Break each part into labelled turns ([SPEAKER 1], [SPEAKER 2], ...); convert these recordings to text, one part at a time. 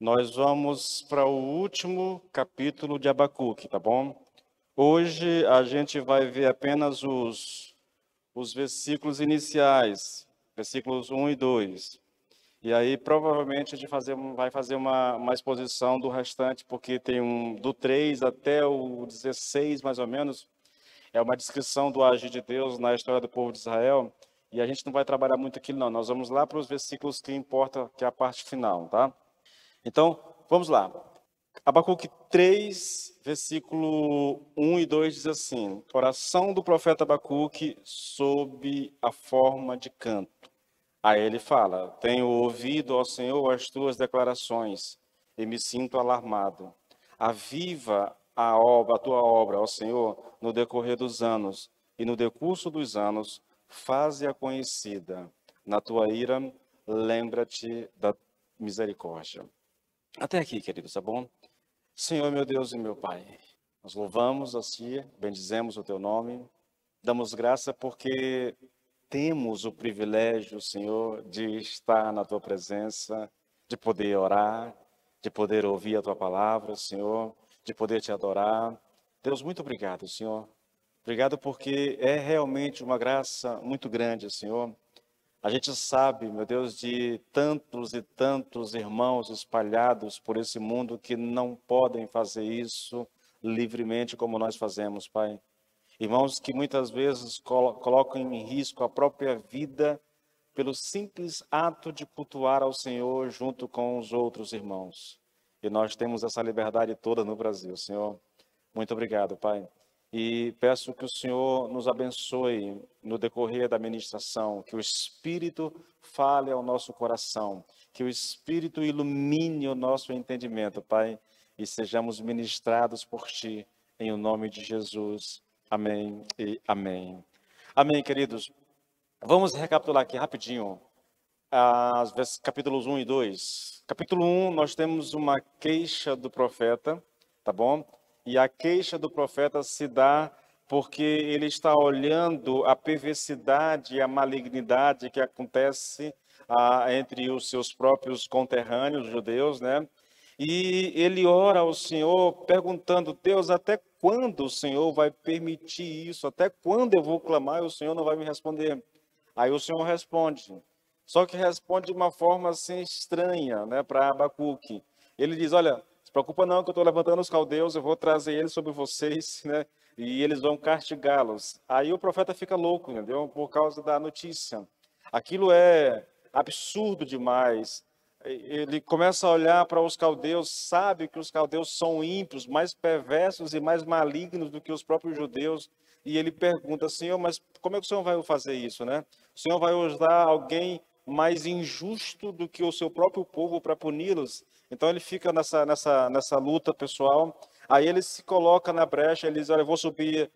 [SPEAKER 1] Nós vamos para o último capítulo de Abacuque, tá bom? Hoje a gente vai ver apenas os versículos iniciais, versículos 1 e 2. E aí provavelmente a gente vai fazer uma exposição do restante, porque tem do 3 até o 16, mais ou menos, é uma descrição do agir de Deus na história do povo de Israel. E a gente não vai trabalhar muito aquilo, não. Nós vamos lá para os versículos que importa, que é a parte final, tá? Então, vamos lá. Abacuque 3, versículo 1 e 2 diz assim: oração do profeta Abacuque sob a forma de canto. Aí ele fala: tenho ouvido, ó Senhor, as tuas declarações e me sinto alarmado. Aviva a tua obra, ó Senhor, no decorrer dos anos, e no decurso dos anos, faze-a conhecida. Na tua ira, lembra-te da misericórdia. Até aqui, queridos, tá bom? Senhor, meu Deus e meu Pai, nós louvamos a Ti, bendizemos o Teu nome, damos graça porque temos o privilégio, Senhor, de estar na Tua presença, de poder orar, de poder ouvir a Tua palavra, Senhor, de poder Te adorar. Deus, muito obrigado, Senhor. Obrigado porque é realmente uma graça muito grande, Senhor. A gente sabe, meu Deus, de tantos e tantos irmãos espalhados por esse mundo que não podem fazer isso livremente como nós fazemos, Pai. Irmãos que muitas vezes colocam em risco a própria vida pelo simples ato de cultuar ao Senhor junto com os outros irmãos. E nós temos essa liberdade toda no Brasil, Senhor. Muito obrigado, Pai. E peço que o Senhor nos abençoe no decorrer da ministração, que o Espírito fale ao nosso coração, que o Espírito ilumine o nosso entendimento, Pai, e sejamos ministrados por Ti, em o nome de Jesus. Amém e amém. Amém, queridos. Vamos recapitular aqui rapidinho, capítulos 1 e 2. Capítulo 1, nós temos uma queixa do profeta, tá bom? E a queixa do profeta se dá porque ele está olhando a perversidade e a malignidade que acontece entre os seus próprios conterrâneos judeus, né? E ele ora ao Senhor perguntando: Deus, até quando o Senhor vai permitir isso? Até quando eu vou clamar e o Senhor não vai me responder? Aí o Senhor responde, só que responde de uma forma assim estranha, né, para Abacuque. Ele diz: olha, se preocupa não que eu estou levantando os caldeus, eu vou trazer eles sobre vocês, né, e eles vão castigá-los. Aí o profeta fica louco, entendeu? Por causa da notícia. Aquilo é absurdo demais. Ele começa a olhar para os caldeus, sabe que os caldeus são ímpios, mais perversos e mais malignos do que os próprios judeus. E ele pergunta: Senhor, mas como é que o Senhor vai fazer isso, né? O Senhor vai usar alguém mais injusto do que o seu próprio povo para puni-los? Então ele fica nessa luta pessoal. Aí ele se coloca na brecha, ele diz: olha, eu vou subir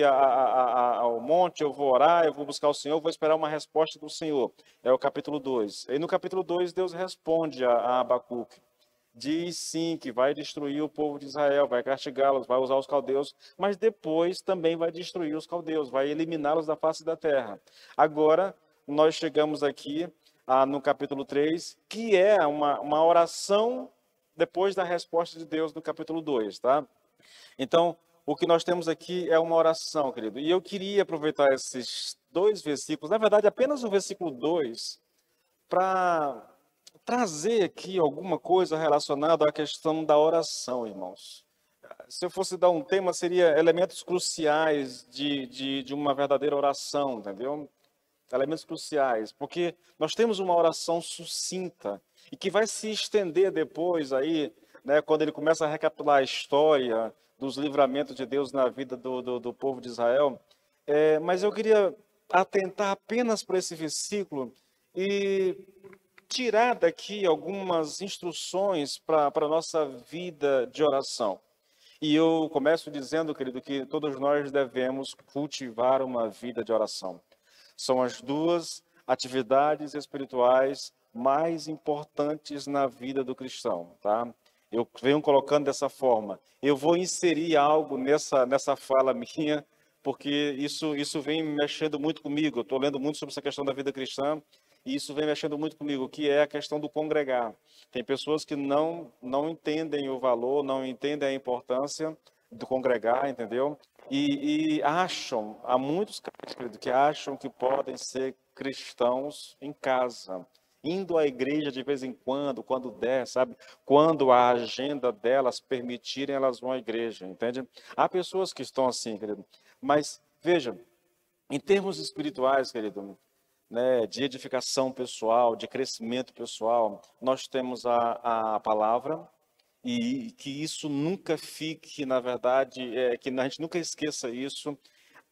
[SPEAKER 1] ao monte, eu vou orar, eu vou buscar o Senhor, vou esperar uma resposta do Senhor. É o capítulo 2. E no capítulo 2, Deus responde a Abacuque. Diz sim que vai destruir o povo de Israel, vai castigá-los, vai usar os caldeus, mas depois também vai destruir os caldeus, vai eliminá-los da face da terra. Agora, nós chegamos aqui no capítulo 3, que é uma oração depois da resposta de Deus no capítulo 2, tá? Então, o que nós temos aqui é uma oração, querido. E eu queria aproveitar esses dois versículos, na verdade, apenas o versículo 2, para trazer aqui alguma coisa relacionada à questão da oração, irmãos. Se eu fosse dar um tema, seria elementos cruciais de uma verdadeira oração, entendeu? Elementos cruciais, porque nós temos uma oração sucinta e que vai se estender depois aí, né, quando ele começa a recapitular a história dos livramentos de Deus na vida do povo de Israel. Mas eu queria atentar apenas para esse versículo e tirar daqui algumas instruções para a nossa vida de oração. E eu começo dizendo, querido, que todos nós devemos cultivar uma vida de oração. São as duas atividades espirituais mais importantes na vida do cristão, tá? Eu venho colocando dessa forma. Eu vou inserir algo nessa fala minha, porque isso vem mexendo muito comigo. Eu estou lendo muito sobre essa questão da vida cristã e isso vem mexendo muito comigo, que é a questão do congregar. Tem pessoas que não entendem o valor, não entendem a importância do congregar, entendeu? E acham, há muitos caras, querido, que acham que podem ser cristãos em casa, indo à igreja de vez em quando der, sabe? Quando a agenda delas permitirem, elas vão à igreja, entende? Há pessoas que estão assim, querido. Mas, veja, em termos espirituais, querido, né, de edificação pessoal, de crescimento pessoal, nós temos a palavra, e que isso nunca fique, na verdade, que a gente nunca esqueça isso,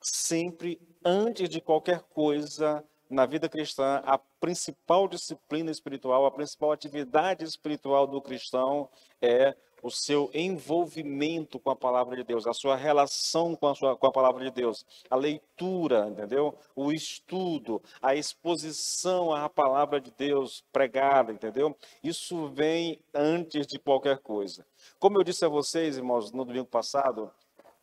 [SPEAKER 1] sempre, antes de qualquer coisa na vida cristã, a principal disciplina espiritual, a principal atividade espiritual do cristão é o seu envolvimento com a palavra de Deus, a sua relação com a palavra de Deus, a leitura, entendeu? O estudo, a exposição à palavra de Deus pregada, entendeu? Isso vem antes de qualquer coisa. Como eu disse a vocês, irmãos, no domingo passado,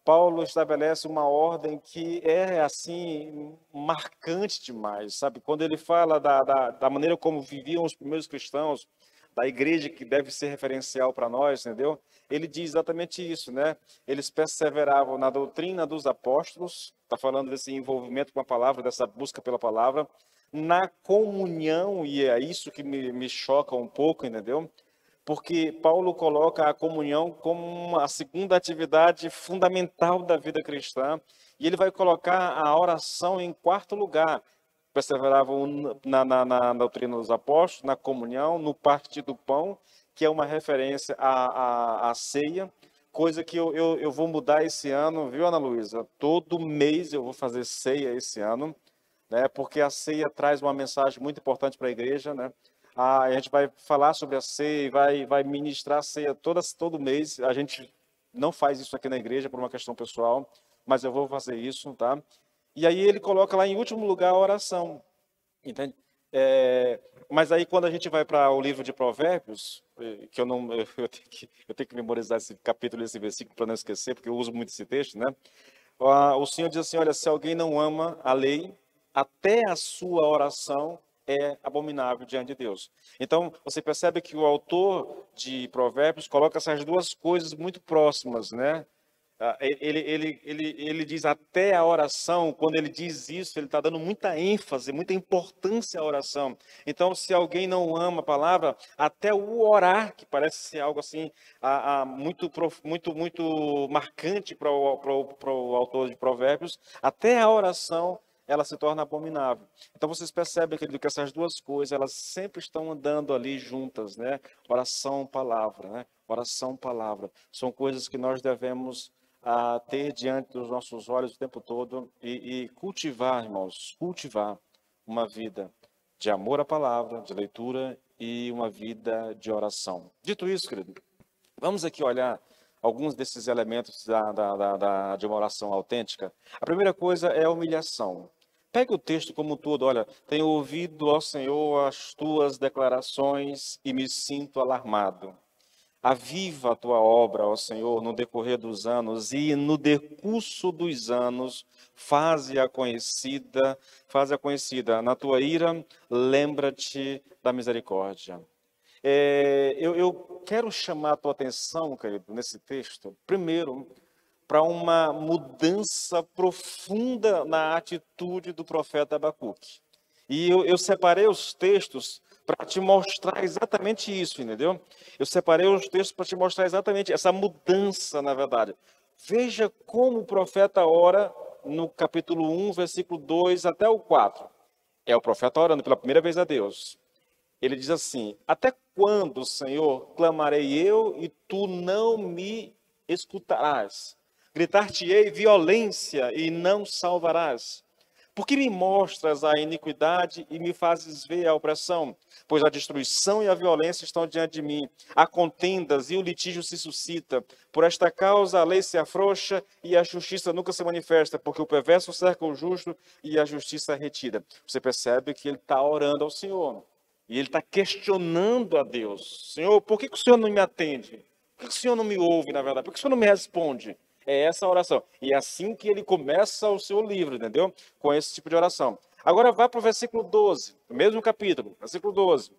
[SPEAKER 1] Paulo estabelece uma ordem que é, assim, marcante demais, sabe? Quando ele fala da maneira como viviam os primeiros cristãos, da igreja que deve ser referencial para nós, entendeu? Ele diz exatamente isso, né? Eles perseveravam na doutrina dos apóstolos, está falando desse envolvimento com a palavra, dessa busca pela palavra, na comunhão, e é isso que me choca um pouco, entendeu? Porque Paulo coloca a comunhão como a segunda atividade fundamental da vida cristã, e ele vai colocar a oração em quarto lugar. Perseveravam na doutrina dos apóstolos, na comunhão, no partir do pão, que é uma referência à ceia, coisa que eu vou mudar esse ano, viu, Ana Luísa? Todo mês eu vou fazer ceia esse ano, né? Porque a ceia traz uma mensagem muito importante para a igreja, né? A gente vai falar sobre a ceia, vai ministrar a ceia todo mês. A gente não faz isso aqui na igreja por uma questão pessoal, mas eu vou fazer isso, tá? E aí ele coloca lá em último lugar a oração, entende? Mas aí quando a gente vai para o livro de Provérbios, que eu não, eu tenho que memorizar esse capítulo, esse versículo para não esquecer, porque eu uso muito esse texto, né? O Senhor diz assim, olha, se alguém não ama a lei, até a sua oração é abominável diante de Deus. Então, você percebe que o autor de Provérbios coloca essas duas coisas muito próximas, né? Ele diz até a oração, quando ele diz isso, ele está dando muita ênfase, muita importância à oração. Então, se alguém não ama a palavra, até o orar, que parece ser algo assim, muito marcante para o autor de Provérbios, até a oração ela se torna abominável. Então vocês percebem, querido, que essas duas coisas, elas sempre estão andando ali juntas, né? Oração, palavra, né? Oração, palavra. São coisas que nós devemos ter diante dos nossos olhos o tempo todo e cultivar, irmãos, cultivar uma vida de amor à palavra, de leitura e uma vida de oração. Dito isso, querido, vamos aqui olhar alguns desses elementos de uma oração autêntica. A primeira coisa é a humilhação. Pegue o texto como um todo, olha, tenho ouvido, ó Senhor, as tuas declarações e me sinto alarmado. Aviva a tua obra, ó Senhor, no decorrer dos anos e no decurso dos anos, faze-a conhecida. Na tua ira, lembra-te da misericórdia. Eu quero chamar a tua atenção, querido, nesse texto, primeiro, para uma mudança profunda na atitude do profeta Abacuque. E eu separei os textos para te mostrar exatamente isso, entendeu? Eu separei os textos para te mostrar exatamente essa mudança, na verdade. Veja como o profeta ora no capítulo 1, versículo 2 até o 4. É o profeta orando pela primeira vez a Deus. Ele diz assim: até quando, Senhor, clamarei eu e tu não me escutarás? Gritar-te-ei violência e não salvarás. Porque me mostras a iniquidade e me fazes ver a opressão? Pois a destruição e a violência estão diante de mim. Há contendas e o litígio se suscita. Por esta causa a lei se afrouxa e a justiça nunca se manifesta, porque o perverso cerca o justo e a justiça é retida. Você percebe que ele está orando ao Senhor. E ele está questionando a Deus. Senhor, por que o Senhor não me atende? Por que o Senhor não me ouve, na verdade? Por que o Senhor não me responde? É essa a oração. E é assim que ele começa o seu livro, entendeu? Com esse tipo de oração. Agora vá para o versículo 12, no mesmo capítulo, versículo 12.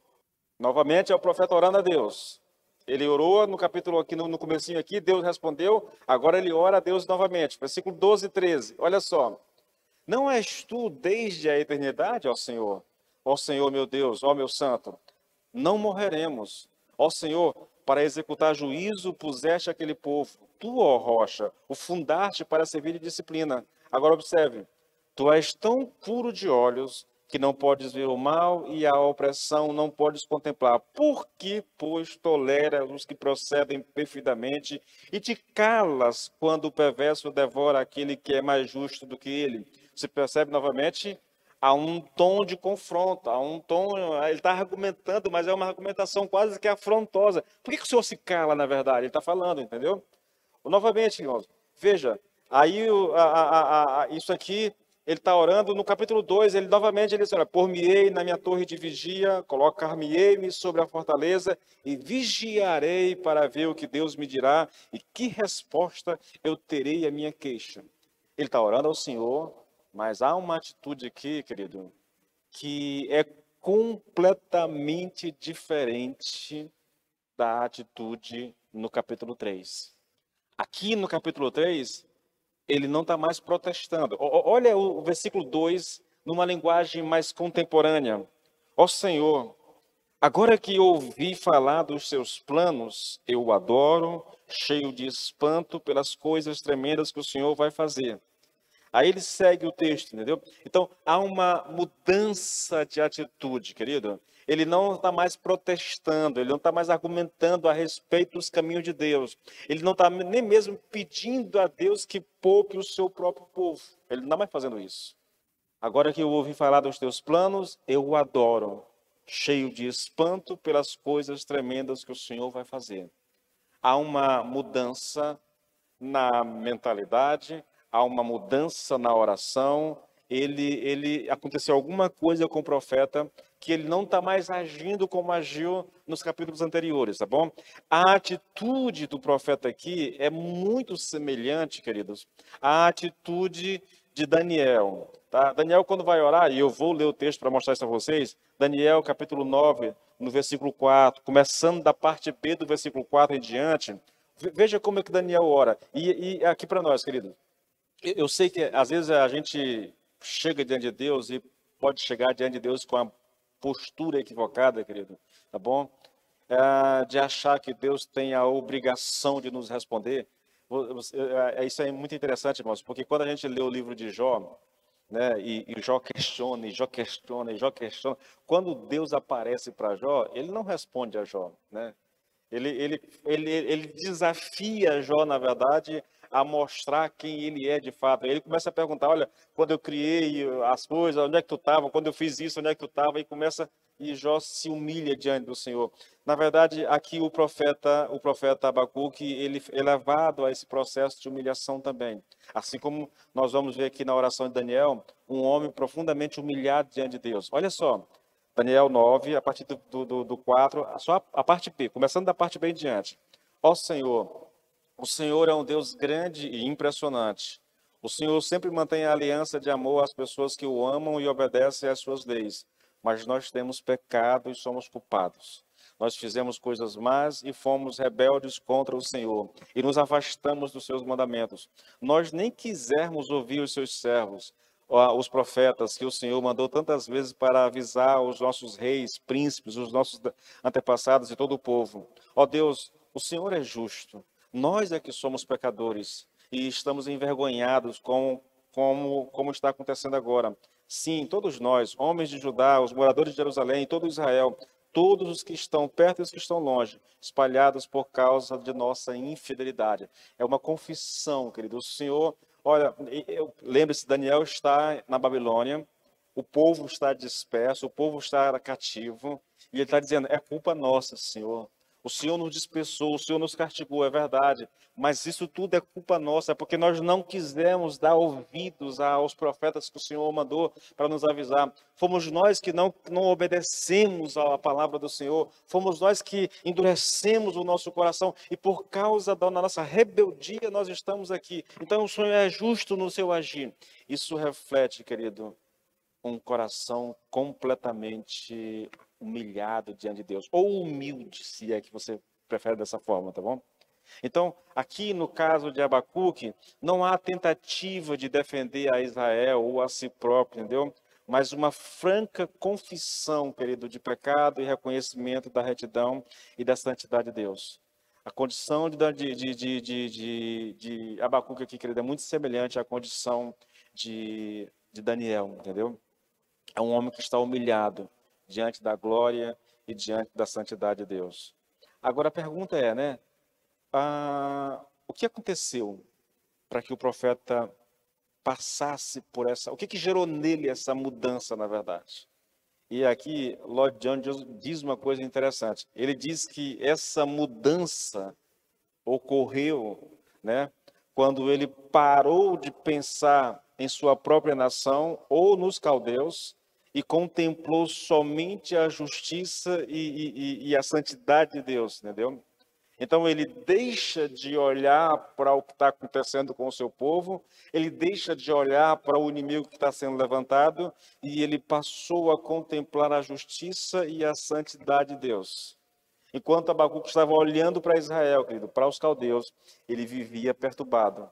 [SPEAKER 1] Novamente é o profeta orando a Deus. Ele orou no capítulo aqui, no comecinho aqui, Deus respondeu, agora ele ora a Deus novamente. Versículo 12 e 13, olha só. Não és tu desde a eternidade, ó Senhor? Ó Senhor, meu Deus, ó meu santo, não morreremos. Ó Senhor, para executar juízo puseste aquele povo. Tu, ó rocha, o fundaste para servir de disciplina. Agora observe, tu és tão puro de olhos que não podes ver o mal e a opressão não podes contemplar. Por que, pois, toleras os que procedem perfeitamente e te calas quando o perverso devora aquele que é mais justo do que ele? Você percebe novamente? Há um tom de confronto, há um tom, ele está argumentando, mas é uma argumentação quase que afrontosa. Por que o senhor se cala, na verdade? Ele está falando, entendeu? Novamente, irmãos, veja, aí isso aqui, ele está orando, no capítulo 2, ele novamente ele diz, olha, por-me-ei na minha torre de vigia, colocar-me-ei-me sobre a fortaleza e vigiarei para ver o que Deus me dirá e que resposta eu terei à minha queixa. Ele está orando ao Senhor, mas há uma atitude aqui, querido, que é completamente diferente da atitude no capítulo 3. Aqui no capítulo 3, ele não está mais protestando. Olha o versículo 2, numa linguagem mais contemporânea. Ó Senhor, agora que ouvi falar dos seus planos, eu o adoro, cheio de espanto pelas coisas tremendas que o Senhor vai fazer. Aí ele segue o texto, entendeu? Então, há uma mudança de atitude, querido. Ele não está mais protestando, ele não está mais argumentando a respeito dos caminhos de Deus. Ele não está nem mesmo pedindo a Deus que poupe o seu próprio povo. Ele não está mais fazendo isso. Agora que eu ouvi falar dos teus planos, eu o adoro, cheio de espanto pelas coisas tremendas que o Senhor vai fazer. Há uma mudança na mentalidade, há uma mudança na oração, aconteceu alguma coisa com o profeta que ele não está mais agindo como agiu nos capítulos anteriores, tá bom? A atitude do profeta aqui é muito semelhante, queridos, à atitude de Daniel, tá? Daniel, quando vai orar, e eu vou ler o texto para mostrar isso a vocês, Daniel, capítulo 9, no versículo 4, começando da parte B do versículo 4 em diante, veja como é que Daniel ora. E aqui para nós, querido, eu sei que às vezes a gente chega diante de Deus e pode chegar diante de Deus com a postura equivocada, querido, tá bom? De achar que Deus tem a obrigação de nos responder. Isso é muito interessante, irmãos, porque quando a gente lê o livro de Jó, né, e Jó questiona, e Jó questiona, e Jó questiona, quando Deus aparece para Jó, ele não responde a Jó, né? Ele desafia Jó, na verdade, a mostrar quem ele é de fato. Ele começa a perguntar, olha, quando eu criei as coisas, onde é que tu estava? Quando eu fiz isso, onde é que tu estava? E Jó se humilha diante do Senhor. Na verdade, aqui o profeta Abacuque, ele é levado a esse processo de humilhação também. Assim como nós vamos ver aqui na oração de Daniel, um homem profundamente humilhado diante de Deus. Olha só, Daniel 9, a partir do 4, só a parte B, começando da parte B em diante. Ó Senhor, o Senhor é um Deus grande e impressionante. O Senhor sempre mantém a aliança de amor às pessoas que o amam e obedecem às suas leis. Mas nós temos pecado e somos culpados. Nós fizemos coisas más e fomos rebeldes contra o Senhor e nos afastamos dos seus mandamentos. Nós nem quisermos ouvir os seus servos, os profetas que o Senhor mandou tantas vezes para avisar os nossos reis, príncipes, os nossos antepassados e todo o povo. Ó Deus, o Senhor é justo. Nós é que somos pecadores e estamos envergonhados como está acontecendo agora. Sim, todos nós, homens de Judá, os moradores de Jerusalém, todo Israel, todos os que estão perto e os que estão longe, espalhados por causa de nossa infidelidade. É uma confissão, querido. O Senhor, olha, lembre-se, Daniel está na Babilônia, o povo está disperso, o povo está cativo, e ele está dizendo, é culpa nossa, Senhor. O Senhor nos dispersou, o Senhor nos castigou, é verdade. Mas isso tudo é culpa nossa, é porque nós não quisemos dar ouvidos aos profetas que o Senhor mandou para nos avisar. Fomos nós que não obedecemos à palavra do Senhor. Fomos nós que endurecemos o nosso coração. E por causa da nossa rebeldia, nós estamos aqui. Então o Senhor é justo no seu agir. Isso reflete, querido, um coração completamente humilhado diante de Deus, ou humilde, se é que você prefere dessa forma, tá bom? Então, aqui no caso de Abacuque, não há tentativa de defender a Israel ou a si próprio, entendeu? Mas uma franca confissão, querido, de pecado e reconhecimento da retidão e da santidade de Deus. A condição de Abacuque aqui, querido, é muito semelhante à condição de Daniel, entendeu? É um homem que está humilhado diante da glória e diante da santidade de Deus. Agora a pergunta é, né? O que aconteceu para que o profeta passasse por essa... O que gerou nele essa mudança, na verdade? E aqui, Lloyd Jones diz uma coisa interessante. Ele diz que essa mudança ocorreu, né, quando ele parou de pensar em sua própria nação ou nos caldeus e contemplou somente a justiça e a santidade de Deus, entendeu? Então ele deixa de olhar para o que está acontecendo com o seu povo, ele deixa de olhar para o inimigo que está sendo levantado e ele passou a contemplar a justiça e a santidade de Deus. Enquanto Abacuque estava olhando para Israel, querido, para os caldeus, ele vivia perturbado.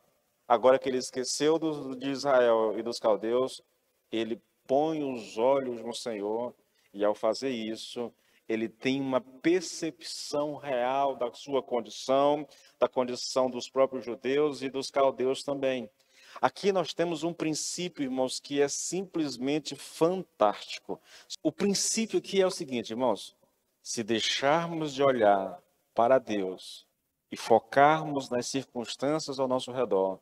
[SPEAKER 1] Agora que ele esqueceu de Israel e dos caldeus, ele põe os olhos no Senhor e ao fazer isso, ele tem uma percepção real da sua condição, da condição dos próprios judeus e dos caldeus também. Aqui nós temos um princípio, irmãos, que é simplesmente fantástico. O princípio aqui é o seguinte, irmãos: se deixarmos de olhar para Deus e focarmos nas circunstâncias ao nosso redor,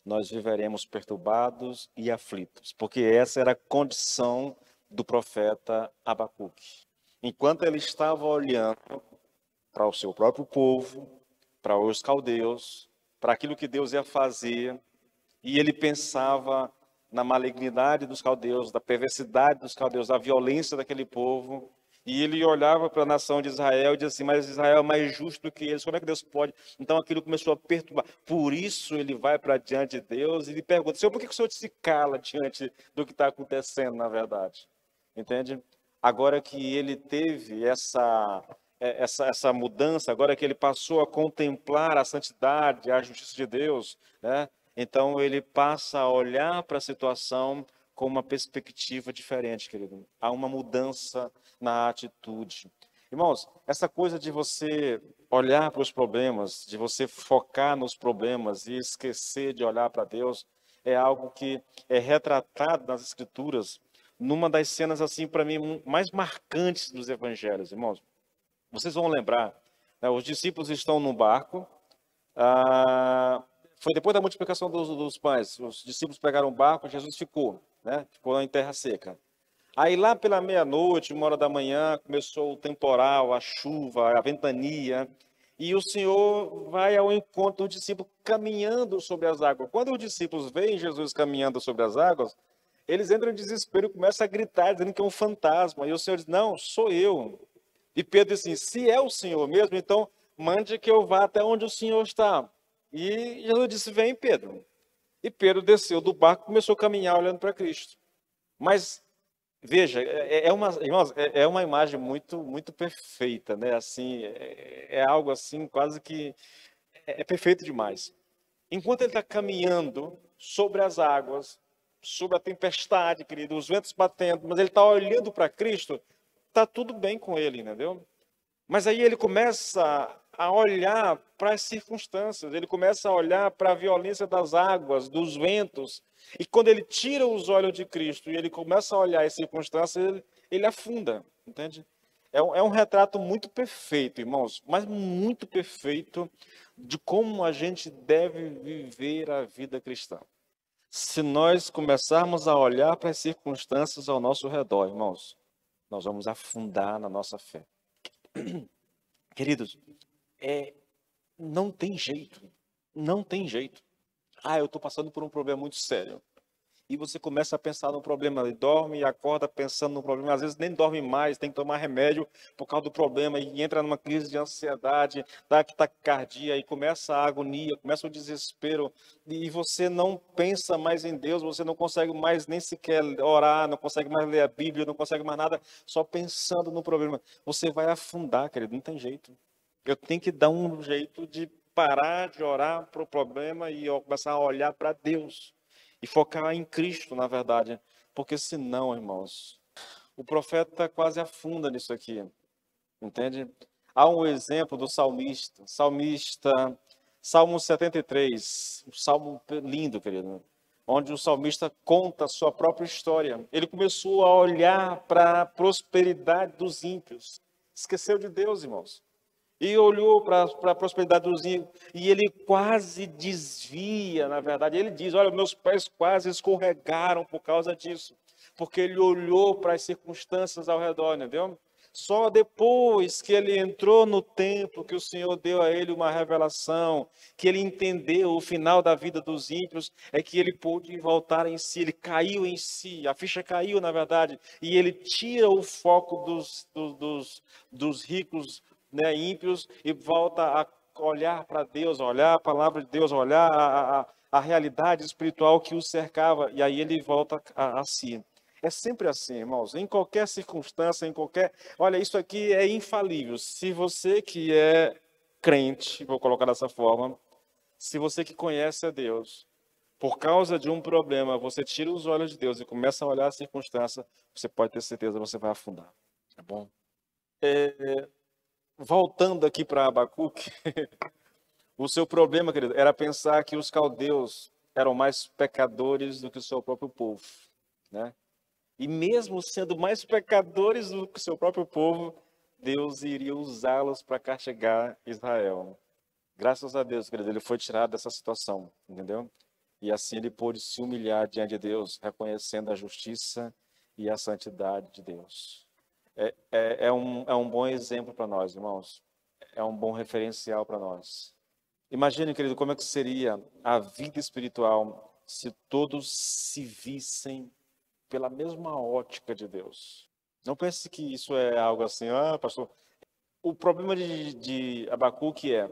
[SPEAKER 1] nós viveremos perturbados e aflitos, porque essa era a condição do profeta Abacuque. Enquanto ele estava olhando para o seu próprio povo, para os caldeus, para aquilo que Deus ia fazer, e ele pensava na malignidade dos caldeus, da perversidade dos caldeus, da violência daquele povo, e ele olhava para a nação de Israel e dizia assim: mas Israel é mais justo do que eles, como é que Deus pode? Então aquilo começou a perturbar. Por isso ele vai para diante de Deus e lhe pergunta: Senhor, por que o Senhor se cala diante do que está acontecendo na verdade? Entende? Agora que ele teve essa mudança, agora que ele passou a contemplar a santidade, a justiça de Deus, né? Então ele passa a olhar para a situação com uma perspectiva diferente, querido. Há uma mudança na atitude. Irmãos, essa coisa de você olhar para os problemas, de você focar nos problemas e esquecer de olhar para Deus, é algo que é retratado nas Escrituras, numa das cenas, assim, para mim, mais marcantes dos evangelhos, irmãos. Vocês vão lembrar, né, os discípulos estão no barco, foi depois da multiplicação dos pães, os discípulos pegaram o barco, Jesus ficou, né, ficou em terra seca. Aí lá pela meia-noite, 1 hora da manhã, começou o temporal, a chuva, a ventania, e o Senhor vai ao encontro do discípulo caminhando sobre as águas. Quando os discípulos veem Jesus caminhando sobre as águas, eles entram em desespero e começam a gritar, dizendo que é um fantasma. E o Senhor diz: não, sou eu. E Pedro diz assim: se é o Senhor mesmo, então mande que eu vá até onde o Senhor está. E Jesus disse: vem, Pedro. E Pedro desceu do barco e começou a caminhar olhando para Cristo. Mas veja, irmãos, é uma imagem muito, muito perfeita, né? Assim, é algo assim quase que é perfeito demais. Enquanto ele está caminhando sobre as águas, sobre a tempestade, querido, os ventos batendo, mas ele está olhando para Cristo, está tudo bem com ele, entendeu? Mas aí ele começa a olhar para as circunstâncias, ele começa a olhar para a violência das águas, dos ventos, e quando ele tira os olhos de Cristo e ele começa a olhar as circunstâncias, ele afunda, entende? É um retrato muito perfeito, irmãos, mas muito perfeito de como a gente deve viver a vida cristã. Se nós começarmos a olhar para as circunstâncias ao nosso redor, irmãos, nós vamos afundar na nossa fé. Queridos, não tem jeito. Não tem jeito. Eu estou passando por um problema muito sério. E você começa a pensar no problema, e dorme e acorda pensando no problema, às vezes nem dorme mais, tem que tomar remédio por causa do problema, e entra numa crise de ansiedade, dá taquicardia, e começa a agonia, começa o desespero, e você não pensa mais em Deus, você não consegue mais nem sequer orar, não consegue mais ler a Bíblia, não consegue mais nada, só pensando no problema. Você vai afundar, querido, não tem jeito. Eu tenho que dar um jeito de parar de orar para o problema e começar a olhar para Deus. E focar em Cristo, na verdade. Porque senão, irmãos, o profeta quase afunda nisso aqui. Entende? Há um exemplo do salmista. Salmo 73. Um salmo lindo, querido. Onde o salmista conta a sua própria história. Ele começou a olhar para a prosperidade dos ímpios. Esqueceu de Deus, irmãos. E olhou para a prosperidade dos ímpios, e ele quase desvia, na verdade. Ele diz, olha, meus pés quase escorregaram por causa disso. Porque ele olhou para as circunstâncias ao redor, entendeu? Só depois que ele entrou no templo, que o Senhor deu a ele uma revelação, que ele entendeu o final da vida dos ímpios, é que ele pôde voltar em si, ele caiu em si, a ficha caiu, na verdade, e ele tira o foco dos ricos, né, ímpios, e volta a olhar para Deus, a olhar a palavra de Deus, a olhar a realidade espiritual que o cercava, e aí ele volta a si. É sempre assim, irmãos, em qualquer circunstância, em qualquer... Olha, isso aqui é infalível. Se você que é crente, vou colocar dessa forma, se você que conhece a Deus, por causa de um problema, você tira os olhos de Deus e começa a olhar a circunstância, você pode ter certeza que você vai afundar. Tá bom? Voltando aqui para Abacuque, o seu problema, querido, era pensar que os caldeus eram mais pecadores do que o seu próprio povo, né? E mesmo sendo mais pecadores do que o seu próprio povo, Deus iria usá-los para castigar Israel. Graças a Deus, querido, ele foi tirado dessa situação, entendeu? E assim ele pôde se humilhar diante de Deus, reconhecendo a justiça e a santidade de Deus. É um bom exemplo para nós, irmãos. É um bom referencial para nós. Imagine, querido, como é que seria a vida espiritual se todos se vissem pela mesma ótica de Deus. Não pense que isso é algo assim, pastor. O problema de Abacuque é,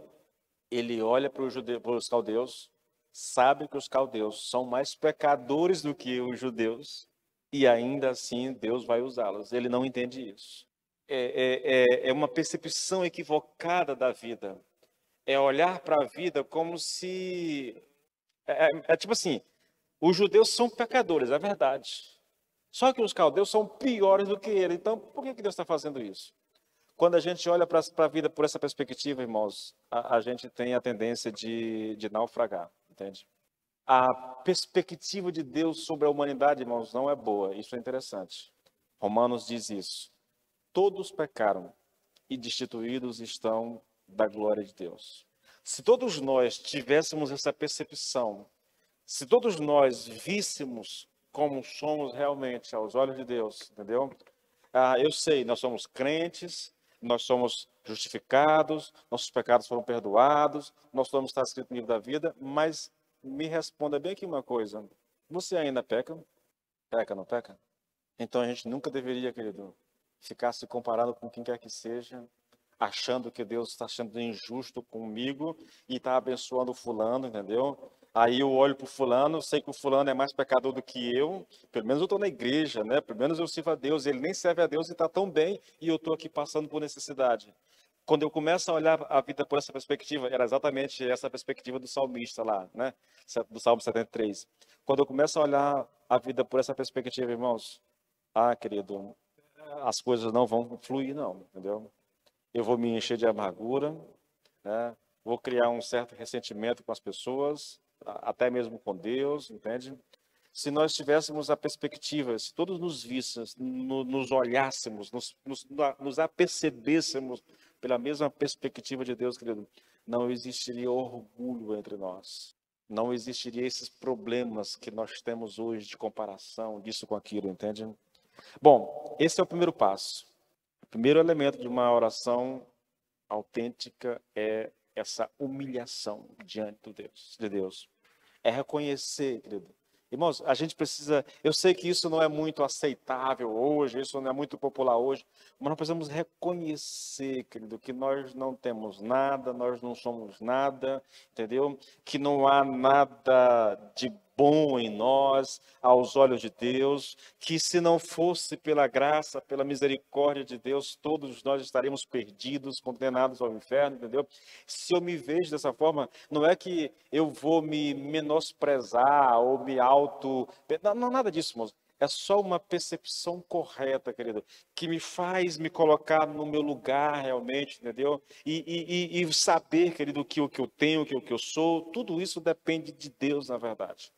[SPEAKER 1] ele olha para os caldeus, sabe que os caldeus são mais pecadores do que os judeus, e ainda assim Deus vai usá-los. Ele não entende isso. É uma percepção equivocada da vida. É olhar para a vida como se... É tipo assim, os judeus são pecadores, é verdade. Só que os caldeus são piores do que ele. Então, por que Deus está fazendo isso? Quando a gente olha para a vida por essa perspectiva, irmãos, a gente tem a tendência de naufragar, entende? A perspectiva de Deus sobre a humanidade, irmãos, não é boa. Isso é interessante. Romanos diz isso. Todos pecaram e destituídos estão da glória de Deus. Se todos nós tivéssemos essa percepção, se todos nós víssemos como somos realmente aos olhos de Deus, entendeu? Eu sei, nós somos crentes, nós somos justificados, nossos pecados foram perdoados, nosso nome está escrito no livro da vida, mas me responda bem aqui uma coisa, você ainda peca? Peca, não peca? Então a gente nunca deveria, querido, ficar se comparando com quem quer que seja, achando que Deus está sendo injusto comigo e está abençoando o fulano, entendeu? Aí eu olho para o fulano, sei que o fulano é mais pecador do que eu, pelo menos eu estou na igreja, né? Pelo menos eu sirvo a Deus, ele nem serve a Deus e está tão bem, e eu estou aqui passando por necessidade. Quando eu começo a olhar a vida por essa perspectiva, era exatamente essa perspectiva do salmista lá, né? Do Salmo 73. Quando eu começo a olhar a vida por essa perspectiva, irmãos, querido, as coisas não vão fluir, não, entendeu? Eu vou me encher de amargura, né? Vou criar um certo ressentimento com as pessoas, até mesmo com Deus, entende? Se nós tivéssemos a perspectiva, se todos nos víssemos, nos olhássemos, nos apercebêssemos pela mesma perspectiva de Deus, querido, não existiria orgulho entre nós. Não existiria esses problemas que nós temos hoje de comparação, disso com aquilo, entende? Bom, esse é o primeiro passo. O primeiro elemento de uma oração autêntica é essa humilhação diante de Deus. É reconhecer, querido, Irmãos, a gente precisa, eu sei que isso não é muito aceitável hoje, isso não é muito popular hoje, mas nós precisamos reconhecer, querido, que nós não temos nada, nós não somos nada, entendeu? Que não há nada de bom em nós, aos olhos de Deus, que se não fosse pela graça, pela misericórdia de Deus, todos nós estaríamos perdidos, condenados ao inferno, entendeu? Se eu me vejo dessa forma, não é que eu vou me menosprezar ou me auto... Não, não, nada disso, irmãos. É só uma percepção correta, querido, que me faz me colocar no meu lugar realmente, entendeu? E saber, querido, que o que eu tenho, que o que eu sou, tudo isso depende de Deus, na verdade.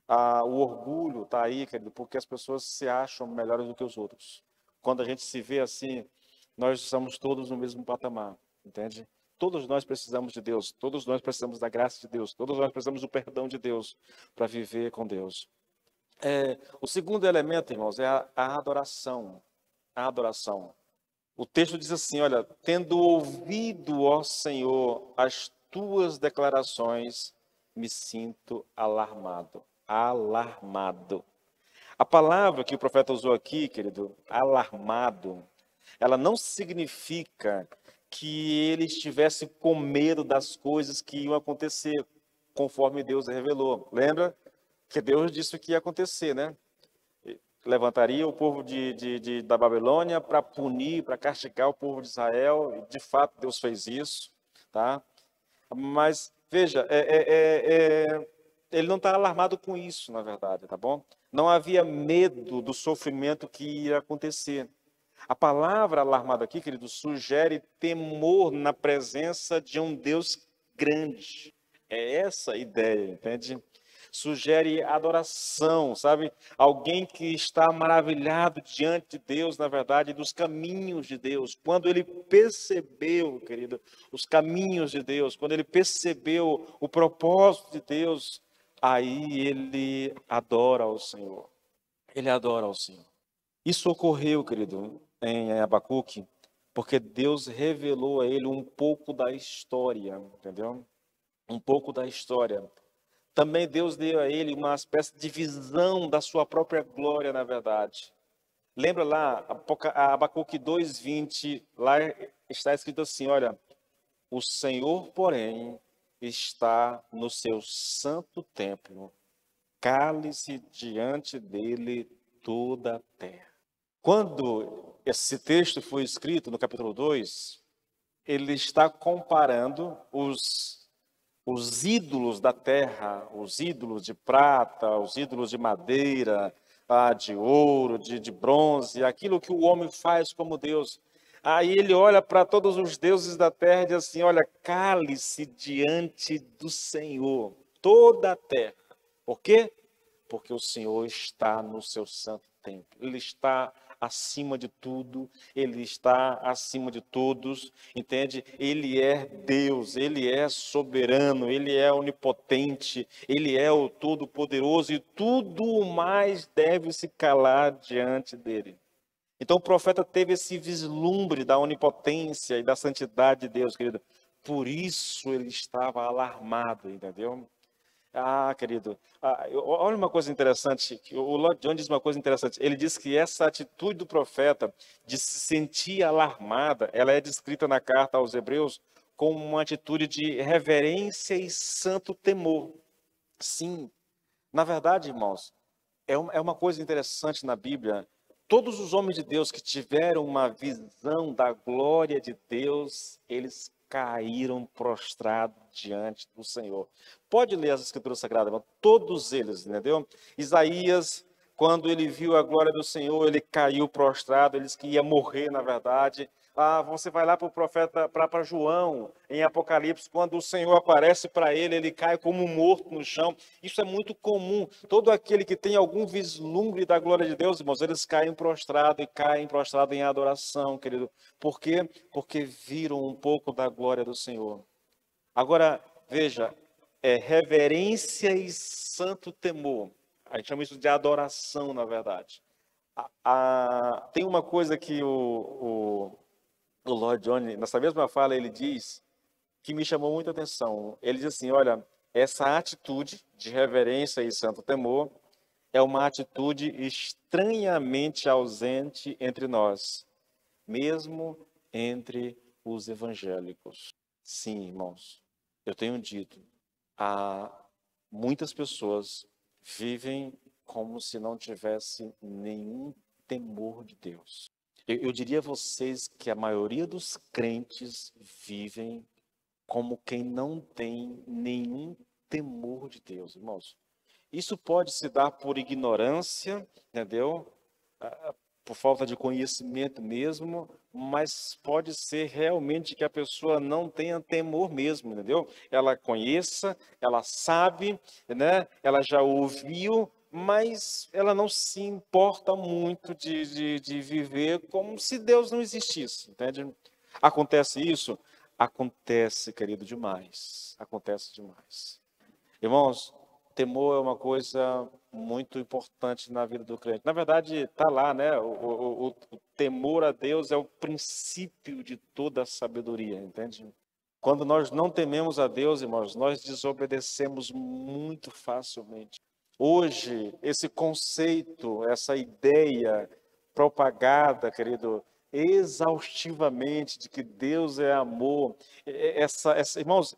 [SPEAKER 1] O orgulho está aí, querido, porque as pessoas se acham melhores do que os outros. Quando a gente se vê assim, nós estamos todos no mesmo patamar, entende? Todos nós precisamos de Deus, todos nós precisamos da graça de Deus, todos nós precisamos do perdão de Deus para viver com Deus. O segundo elemento, irmãos, é a adoração. A adoração. O texto diz assim, olha, tendo ouvido, ó Senhor, as tuas declarações, me sinto alarmado. Alarmado. A palavra que o profeta usou aqui, querido, alarmado, ela não significa que ele estivesse com medo das coisas que iam acontecer, conforme Deus revelou. Lembra que Deus disse o que ia acontecer, né? Levantaria o povo da Babilônia para punir, para castigar o povo de Israel. E, de fato, Deus fez isso, tá? Mas, veja, ele não está alarmado com isso, na verdade, tá bom? Não havia medo do sofrimento que ia acontecer. A palavra alarmado aqui, querido, sugere temor na presença de um Deus grande. É essa a ideia, entende? Sugere adoração, sabe? Alguém que está maravilhado diante de Deus, na verdade, dos caminhos de Deus. Quando ele percebeu, querido, os caminhos de Deus, quando ele percebeu o propósito de Deus, aí ele adora ao Senhor. Ele adora ao Senhor. Isso ocorreu, querido, em Abacuque, porque Deus revelou a ele um pouco da história, entendeu? Um pouco da história. Também Deus deu a ele uma espécie de visão da sua própria glória, na verdade. Lembra lá, Abacuque 2:20, lá está escrito assim, olha, o Senhor, porém, está no seu santo templo, cale-se diante dele toda a terra. Quando esse texto foi escrito no capítulo 2, ele está comparando os ídolos da terra, os ídolos de prata, os ídolos de madeira, de ouro, de bronze, aquilo que o homem faz como Deus. Aí ele olha para todos os deuses da terra e diz assim, olha, cale-se diante do Senhor, toda a terra. Por quê? Porque o Senhor está no seu santo templo. Ele está acima de tudo, ele está acima de todos, entende? Ele é Deus, ele é soberano, ele é onipotente, ele é o todo-poderoso e tudo mais deve se calar diante dele. Então o profeta teve esse vislumbre da onipotência e da santidade de Deus, querido. Por isso ele estava alarmado, entendeu? Querido, olha uma coisa interessante, o Lloyd Jones diz uma coisa interessante, ele diz que essa atitude do profeta de se sentir alarmada, ela é descrita na carta aos Hebreus como uma atitude de reverência e santo temor. Sim, na verdade, irmãos, é uma coisa interessante na Bíblia, todos os homens de Deus que tiveram uma visão da glória de Deus, eles caíram prostrados diante do Senhor. Pode ler as Escrituras Sagradas, irmão. Todos eles, entendeu? Isaías, quando ele viu a glória do Senhor, ele caiu prostrado, ele disse que ia morrer, na verdade. Você vai lá para o profeta, para João, em Apocalipse, quando o Senhor aparece para ele, ele cai como morto no chão. Isso é muito comum. Todo aquele que tem algum vislumbre da glória de Deus, irmãos, eles caem prostrado em adoração, querido. Por quê? Porque viram um pouco da glória do Senhor. Agora, veja, reverência e santo temor. A gente chama isso de adoração, na verdade. Tem uma coisa que o Lloyd Jones, nessa mesma fala, ele diz, que me chamou muita atenção. Ele diz assim, olha, essa atitude de reverência e santo temor é uma atitude estranhamente ausente entre nós, mesmo entre os evangélicos. Sim, irmãos, eu tenho dito, há muitas pessoas vivem como se não tivesse nenhum temor de Deus. Eu diria a vocês que a maioria dos crentes vivem como quem não tem nenhum temor de Deus, irmãos. Isso pode se dar por ignorância, entendeu? Por falta de conhecimento mesmo, mas pode ser realmente que a pessoa não tenha temor mesmo, entendeu? Ela conheça, ela sabe, né? Ela já ouviu, mas ela não se importa muito de viver como se Deus não existisse, entende? Acontece isso? Acontece, querido, demais. Acontece demais. Irmãos, temor é uma coisa muito importante na vida do crente. Na verdade, está lá, né? O temor a Deus é o princípio de toda a sabedoria, entende? Quando nós não tememos a Deus, irmãos, nós desobedecemos muito facilmente. Hoje, esse conceito, essa ideia propagada, querido, exaustivamente de que Deus é amor, irmãos,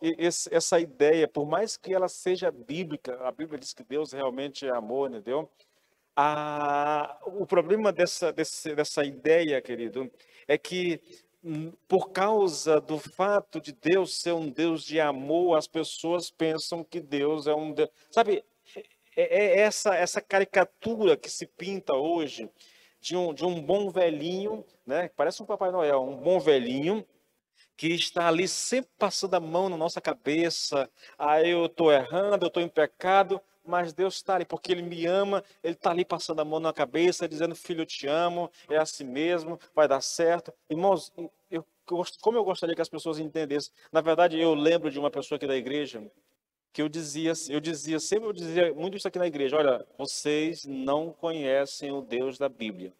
[SPEAKER 1] essa ideia, por mais que ela seja bíblica, a Bíblia diz que Deus realmente é amor, entendeu? O problema dessa ideia, querido, é que por causa do fato de Deus ser um Deus de amor, as pessoas pensam que Deus é um Deus. Sabe, essa caricatura que se pinta hoje de um bom velhinho, né? Parece um Papai Noel, um bom velhinho que está ali sempre passando a mão na nossa cabeça. Eu estou errando, eu estou em pecado, mas Deus está ali, porque Ele me ama, Ele está ali passando a mão na cabeça, dizendo, filho, eu te amo, é assim mesmo, vai dar certo. Irmãos, como eu gostaria que as pessoas entendessem. Na verdade, eu lembro de uma pessoa aqui da igreja, que sempre eu dizia muito isso aqui na igreja, olha, vocês não conhecem o Deus da Bíblia.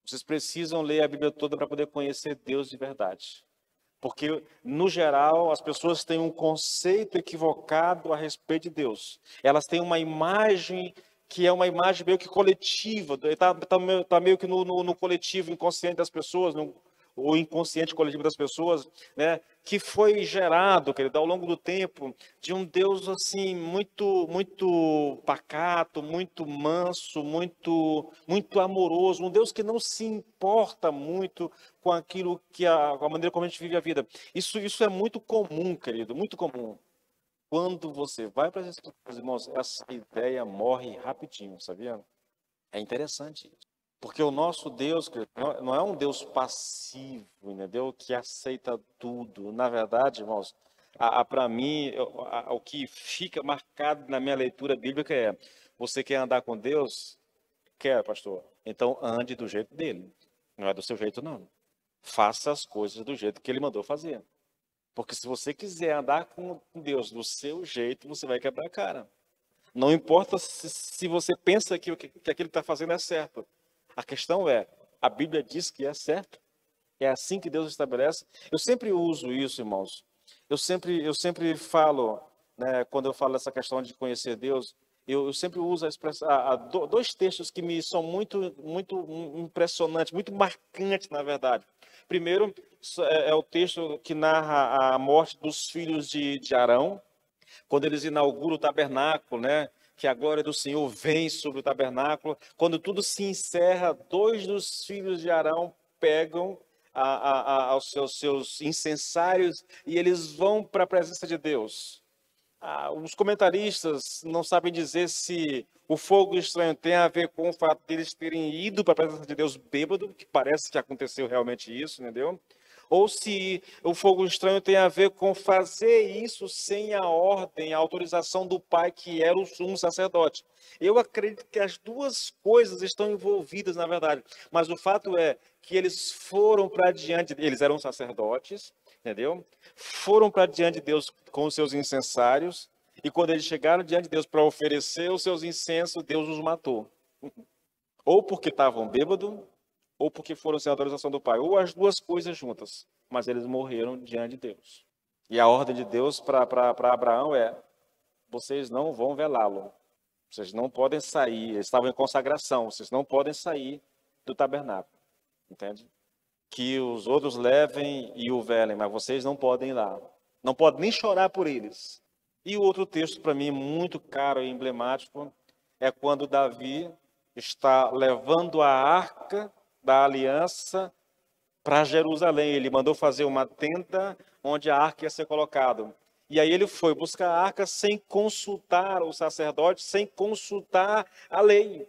[SPEAKER 1] Vocês precisam ler a Bíblia toda para poder conhecer Deus de verdade. Porque, no geral, as pessoas têm um conceito equivocado a respeito de Deus. Elas têm uma imagem que é uma imagem meio que coletiva, está meio que no coletivo inconsciente das pessoas, o inconsciente coletivo das pessoas, né, que foi gerado, querido, ao longo do tempo, de um Deus assim muito pacato, muito manso, muito amoroso, um Deus que não se importa muito com aquilo com a maneira como a gente vive a vida. Isso é muito comum, querido, muito comum. Quando você vai para as Escrituras, irmãos, essa ideia morre rapidinho, sabia? É interessante isso. Porque o nosso Deus não é um Deus passivo, entendeu? Que aceita tudo. Na verdade, irmãos, para mim, o que fica marcado na minha leitura bíblica é: você quer andar com Deus? Quer, pastor? Então ande do jeito dele. Não é do seu jeito, não. Faça as coisas do jeito que ele mandou fazer. Porque se você quiser andar com Deus do seu jeito, você vai quebrar a cara. Não importa se você pensa que aquilo que está fazendo é certo. A questão é, a Bíblia diz que é certo. É assim que Deus estabelece. Eu sempre uso isso, irmãos. Eu sempre falo, né, quando eu falo essa questão de conhecer Deus, eu sempre uso dois textos que me são muito impressionantes, muito marcantes, na verdade. Primeiro, é o texto que narra a morte dos filhos de Arão, quando eles inauguram o tabernáculo, né? Que a glória do Senhor vem sobre o tabernáculo. Quando tudo se encerra, dois dos filhos de Arão pegam aos seus incensários e eles vão para a presença de Deus. Os comentaristas não sabem dizer se o fogo estranho tem a ver com o fato deles terem ido para a presença de Deus bêbado, que parece que aconteceu realmente isso, entendeu? Ou se o fogo estranho tem a ver com fazer isso sem a ordem, a autorização do pai, que era o sumo sacerdote. Eu acredito que as duas coisas estão envolvidas, na verdade. Mas o fato é que eles foram para diante, eles eram sacerdotes, entendeu? Foram para diante de Deus com os seus incensários, e quando eles chegaram diante de Deus para oferecer os seus incensos, Deus os matou. Ou porque estavam bêbados, ou porque foram sem autorização do pai, ou as duas coisas juntas, mas eles morreram diante de Deus. E a ordem de Deus para Abraão é: vocês não vão velá-lo, Vocês não podem sair. Eles estavam em consagração. Vocês não podem sair do tabernáculo. Entende? Que os outros levem e o velem, mas vocês não podem ir lá. Não podem nem chorar por eles. E o outro texto, para mim, muito caro e emblemático, é quando Davi está levando a arca da aliança para Jerusalém. Ele mandou fazer uma tenda onde a arca ia ser colocada. E aí ele foi buscar a arca sem consultar o sacerdote, sem consultar a lei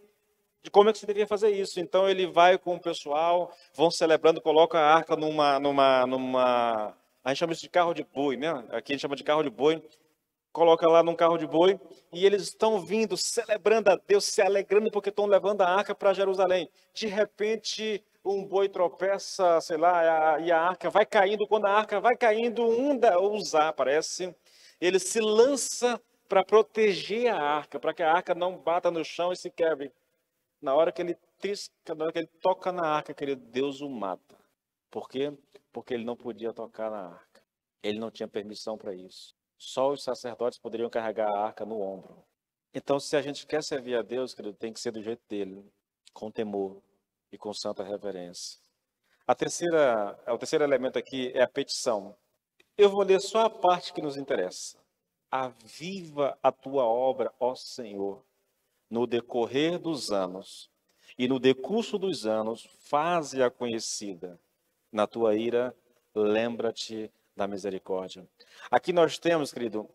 [SPEAKER 1] de como é que se devia fazer isso. Então ele vai com o pessoal, vão celebrando, coloca a arca a gente chama isso de carro de boi, né? Aqui a gente chama de carro de boi. Coloca lá num carro de boi e eles estão vindo, celebrando a Deus, se alegrando porque estão levando a arca para Jerusalém. De repente, um boi tropeça, sei lá, e a arca vai caindo. Quando a arca vai caindo, Uzá, parece, ele se lança para proteger a arca, para que a arca não bata no chão e se quebre. Na hora que ele trisca, na hora que ele toca na arca, querido, Deus o mata. Por quê? Porque ele não podia tocar na arca. Ele não tinha permissão para isso. Só os sacerdotes poderiam carregar a arca no ombro. Então, se a gente quer servir a Deus, querido, tem que ser do jeito dele, com temor e com santa reverência. O terceiro elemento aqui é a petição. Eu vou ler só a parte que nos interessa. Aviva a tua obra, ó Senhor, no decorrer dos anos, e no decurso dos anos, faze-a conhecida. Na tua ira, lembra-te da misericórdia. Aqui nós temos, querido,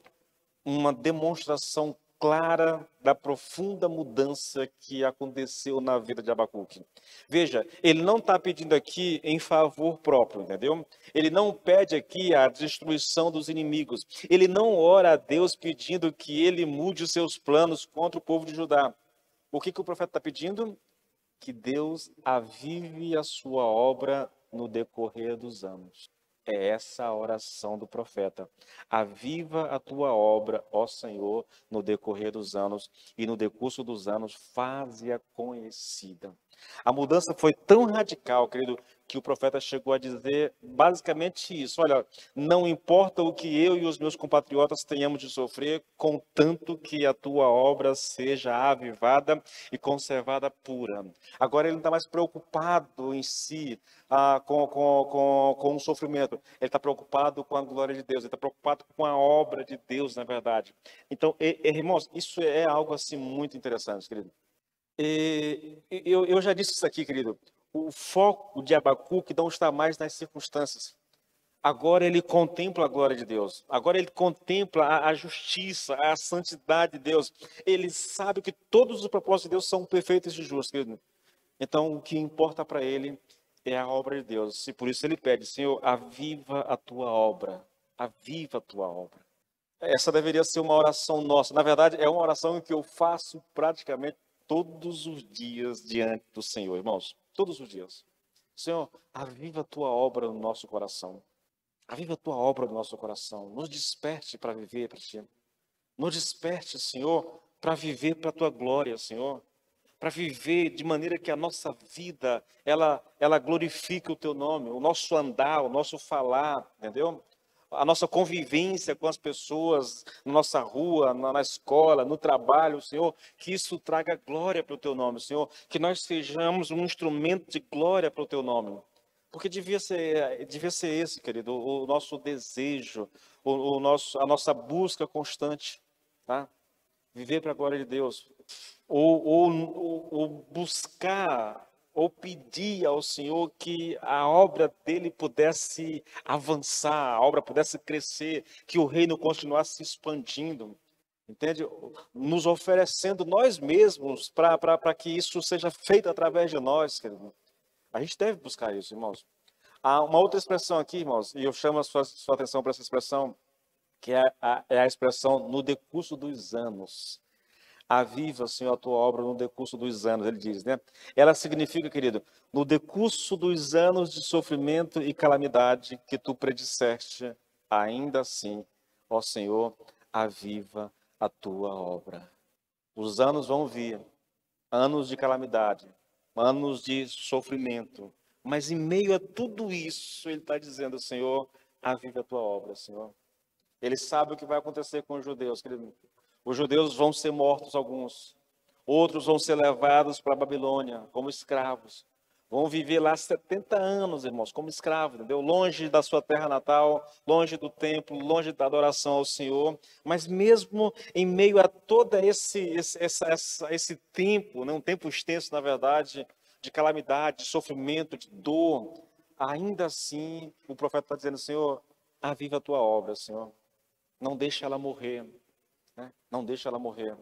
[SPEAKER 1] uma demonstração clara da profunda mudança que aconteceu na vida de Abacuque. Veja, ele não está pedindo aqui em favor próprio, entendeu? Ele não pede aqui a destruição dos inimigos. Ele não ora a Deus pedindo que ele mude os seus planos contra o povo de Judá. O que o profeta está pedindo? Que Deus avive a sua obra no decorrer dos anos. É essa a oração do profeta. Aviva a tua obra, ó Senhor, no decorrer dos anos, e no decurso dos anos, faze-a conhecida. A mudança foi tão radical, querido, que o profeta chegou a dizer basicamente isso. Olha, não importa o que eu e os meus compatriotas tenhamos de sofrer, contanto que a tua obra seja avivada e conservada pura. Agora ele não está mais preocupado em si com o sofrimento. Ele está preocupado com a glória de Deus. Ele está preocupado com a obra de Deus, na verdade. Então, irmãos, isso é algo assim muito interessante, querido. Eu já disse isso aqui, querido. O foco de Abacuque não está mais nas circunstâncias. Agora ele contempla a glória de Deus. Agora ele contempla a justiça, a santidade de Deus. Ele sabe que todos os propósitos de Deus são perfeitos e justos, querido. Então, o que importa para ele é a obra de Deus. E por isso ele pede, Senhor, aviva a tua obra. Aviva a tua obra. Essa deveria ser uma oração nossa. Na verdade, é uma oração que eu faço praticamente todos os dias diante do Senhor, irmãos. Todos os dias. Senhor, aviva a tua obra no nosso coração. Aviva a tua obra no nosso coração. Nos desperte para viver para ti. Nos desperte, Senhor, para viver para a tua glória, Senhor. Para viver de maneira que a nossa vida, ela glorifique o teu nome. O nosso andar, o nosso falar, entendeu? A nossa convivência com as pessoas, na nossa rua, na escola, no trabalho, Senhor, que isso traga glória para o Teu nome, Senhor, que nós sejamos um instrumento de glória para o Teu nome, porque devia ser esse, querido, o nosso desejo, a nossa busca constante, tá? Viver para a glória de Deus, ou buscar, ou pedir ao Senhor que a obra dele pudesse avançar, a obra pudesse crescer, que o reino continuasse se expandindo, entende? Nos oferecendo nós mesmos para que isso seja feito através de nós, querido. A gente deve buscar isso, irmãos. Há uma outra expressão aqui, irmãos, e eu chamo a sua atenção para essa expressão, que é a expressão no decurso dos anos. Aviva, Senhor, a tua obra no decurso dos anos, ele diz, né? Ela significa, querido, no decurso dos anos de sofrimento e calamidade que tu predisseste, ainda assim, ó Senhor, aviva a tua obra. Os anos vão vir, anos de calamidade, anos de sofrimento, mas em meio a tudo isso, ele está dizendo, Senhor, aviva a tua obra, Senhor. Ele sabe o que vai acontecer com os judeus, querido. Os judeus vão ser mortos alguns. Outros vão ser levados para a Babilônia como escravos. Vão viver lá 70 anos, irmãos, como escravos, entendeu? Longe da sua terra natal, longe do templo, longe da adoração ao Senhor. Mas mesmo em meio a todo esse tempo, né, um tempo extenso, na verdade, de calamidade, de sofrimento, de dor, ainda assim, o profeta está dizendo, Senhor, aviva a tua obra, Senhor. Não deixa ela morrer, né? Não deixa ela morrer.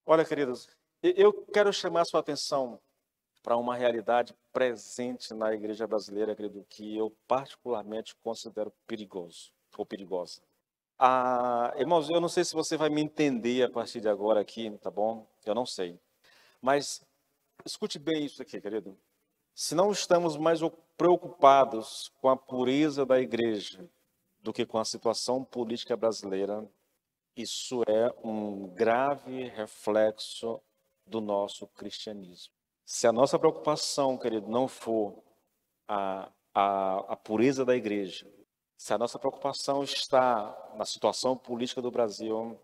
[SPEAKER 1] Olha, queridos, eu quero chamar a sua atenção para uma realidade presente na igreja brasileira, querido, que eu particularmente considero perigoso ou perigosa. Irmãos, eu não sei se você vai me entender a partir de agora aqui, tá bom? Eu não sei. Mas escute bem isso aqui, querido. Se não estamos mais preocupados com a pureza da igreja do que com a situação política brasileira, isso é um grave reflexo do nosso cristianismo. Se a nossa preocupação, querido, não for a pureza da igreja, se a nossa preocupação está na situação política do Brasil,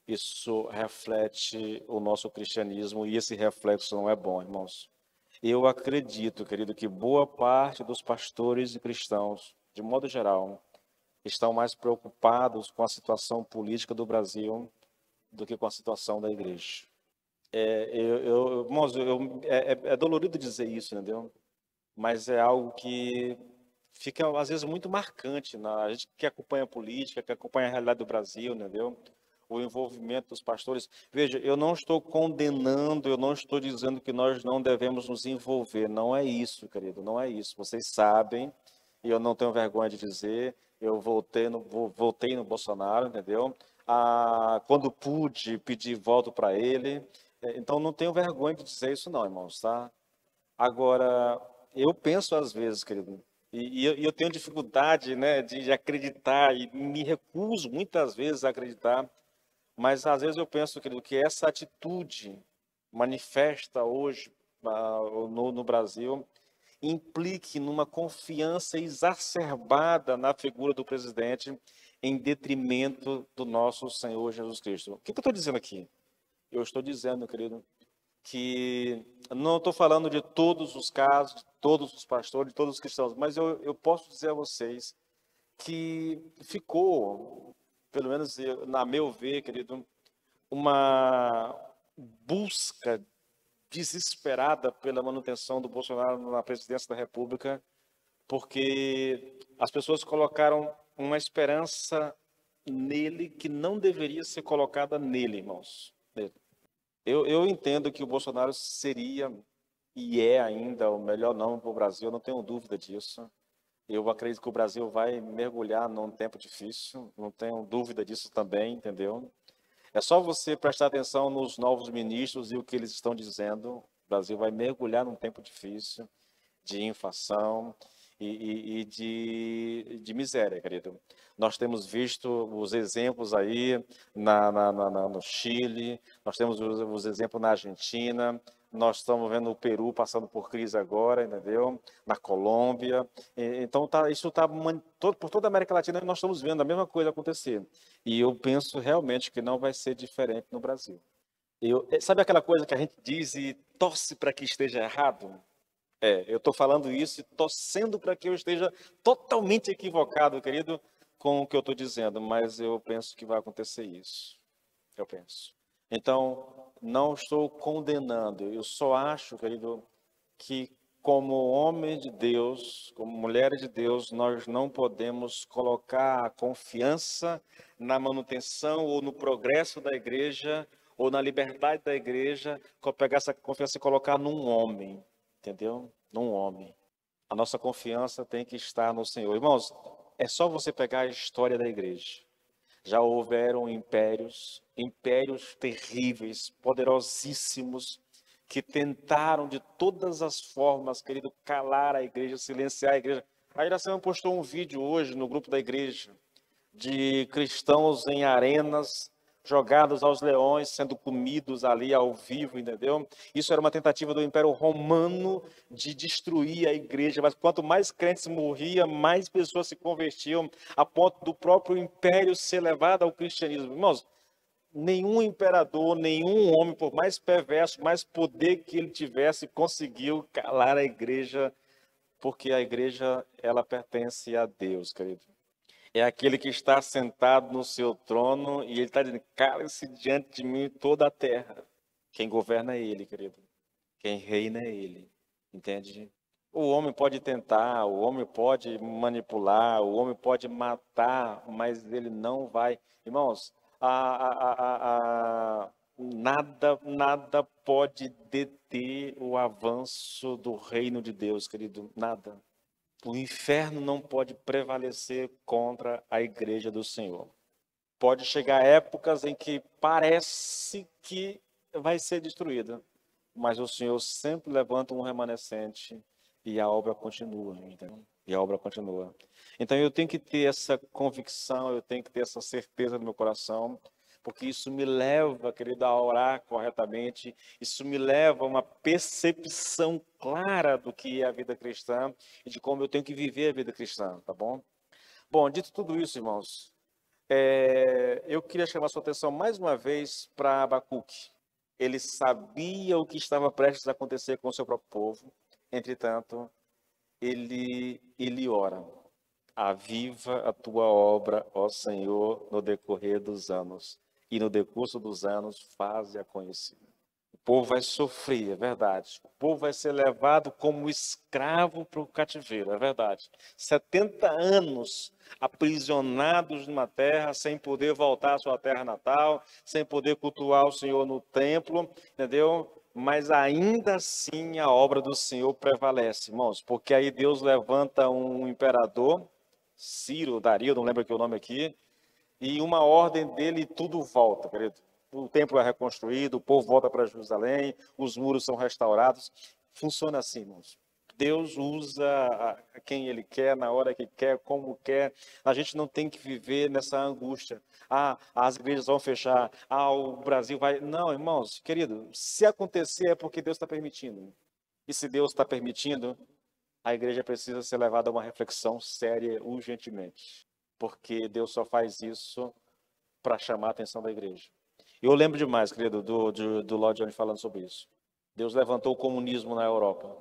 [SPEAKER 1] isso reflete o nosso cristianismo e esse reflexo não é bom, irmãos. Eu acredito, querido, que boa parte dos pastores e cristãos, de modo geral, estão mais preocupados com a situação política do Brasil do que com a situação da igreja. Irmãos, é dolorido dizer isso, entendeu? Mas é algo que fica, às vezes, muito marcante. A gente que acompanha a política, que acompanha a realidade do Brasil, entendeu? O envolvimento dos pastores. Veja, eu não estou condenando, eu não estou dizendo que nós não devemos nos envolver. Não é isso, querido, não é isso. Vocês sabem, e eu não tenho vergonha de dizer, eu votei no Bolsonaro, entendeu? Quando pude, pedi voto para ele. Então, não tenho vergonha de dizer isso não, irmãos, tá? Agora, eu penso às vezes, querido, e eu tenho dificuldade, né, de acreditar, e me recuso muitas vezes a acreditar, mas às vezes eu penso, querido, que essa atitude manifesta hoje no Brasil implique numa confiança exacerbada na figura do presidente em detrimento do nosso Senhor Jesus Cristo. O que eu estou dizendo aqui? Eu estou dizendo, querido, que não estou falando de todos os casos, de todos os pastores, de todos os cristãos, mas eu posso dizer a vocês que ficou, pelo menos na meu ver, querido, uma busca desesperada pela manutenção do Bolsonaro na presidência da República, porque as pessoas colocaram uma esperança nele que não deveria ser colocada nele, irmãos. Eu entendo que o Bolsonaro seria e é ainda o melhor nome para o Brasil, eu não tenho dúvida disso. Eu acredito que o Brasil vai mergulhar num tempo difícil, não tenho dúvida disso também, entendeu? É só você prestar atenção nos novos ministros e o que eles estão dizendo. O Brasil vai mergulhar num tempo difícil, de inflação e de miséria, querido. Nós temos visto os exemplos aí no Chile, nós temos os exemplos na Argentina, nós estamos vendo o Peru passando por crise agora, entendeu? Na Colômbia. Então, isso está por toda a América Latina, nós estamos vendo a mesma coisa acontecer. E eu penso realmente que não vai ser diferente no Brasil. Sabe aquela coisa que a gente diz e torce para que esteja errado? Eu estou falando isso e torcendo para que eu esteja totalmente equivocado, querido, com o que eu estou dizendo, mas eu penso que vai acontecer isso. Eu penso. Então, não estou condenando, eu só acho, querido, que como homem de Deus, como mulher de Deus, nós não podemos colocar a confiança na manutenção ou no progresso da igreja ou na liberdade da igreja, pegar essa confiança e colocar num homem, entendeu? Num homem. A nossa confiança tem que estar no Senhor. Irmãos, é só você pegar a história da igreja. Já houveram impérios terríveis, poderosíssimos, que tentaram de todas as formas, querido, calar a igreja, silenciar a igreja. A Iracema postou um vídeo hoje no grupo da igreja de cristãos em arenas, jogados aos leões, sendo comidos ali ao vivo, entendeu? Isso era uma tentativa do Império Romano de destruir a igreja, mas quanto mais crentes morriam, mais pessoas se convertiam, a ponto do próprio império ser levado ao cristianismo. Irmãos, nenhum imperador, nenhum homem, por mais perverso, mais poder que ele tivesse, conseguiu calar a igreja, porque a igreja, ela pertence a Deus, querido. É aquele que está sentado no seu trono e ele está dizendo, cale-se diante de mim toda a terra. Quem governa é ele, querido. Quem reina é ele. Entende? O homem pode tentar, o homem pode manipular, o homem pode matar, mas ele não vai. Irmãos, nada pode deter o avanço do reino de Deus, querido. Nada. O inferno não pode prevalecer contra a igreja do Senhor. Pode chegar épocas em que parece que vai ser destruída, mas o Senhor sempre levanta um remanescente e a obra continua, entendeu? E a obra continua. Então eu tenho que ter essa convicção, eu tenho que ter essa certeza no meu coração, porque isso me leva, querido, a orar corretamente, isso me leva a uma percepção clara do que é a vida cristã e de como eu tenho que viver a vida cristã, tá bom? Bom, dito tudo isso, irmãos, eu queria chamar a sua atenção mais uma vez para Abacuque. Ele sabia o que estava prestes a acontecer com o seu próprio povo, entretanto, ele ora. Aviva a tua obra, ó Senhor, no decorrer dos anos, e no decurso dos anos faze-a conhecida. O povo vai sofrer, é verdade. O povo vai ser levado como escravo para o cativeiro, é verdade. 70 anos aprisionados numa terra, sem poder voltar à sua terra natal, sem poder cultuar o Senhor no templo, entendeu? Mas ainda assim a obra do Senhor prevalece, irmãos, porque aí Deus levanta um imperador, Ciro, Dario, não lembro aqui o nome aqui, e uma ordem dele e tudo volta, querido. O templo é reconstruído, o povo volta para Jerusalém, os muros são restaurados. Funciona assim, irmãos. Deus usa quem Ele quer, na hora que quer, como quer. A gente não tem que viver nessa angústia. As igrejas vão fechar. O Brasil vai... Não, irmãos, querido, se acontecer é porque Deus está permitindo. E se Deus está permitindo, a igreja precisa ser levada a uma reflexão séria urgentemente. Porque Deus só faz isso para chamar a atenção da igreja. Eu lembro demais, querido, do Lloyd Jones falando sobre isso. Deus levantou o comunismo na Europa.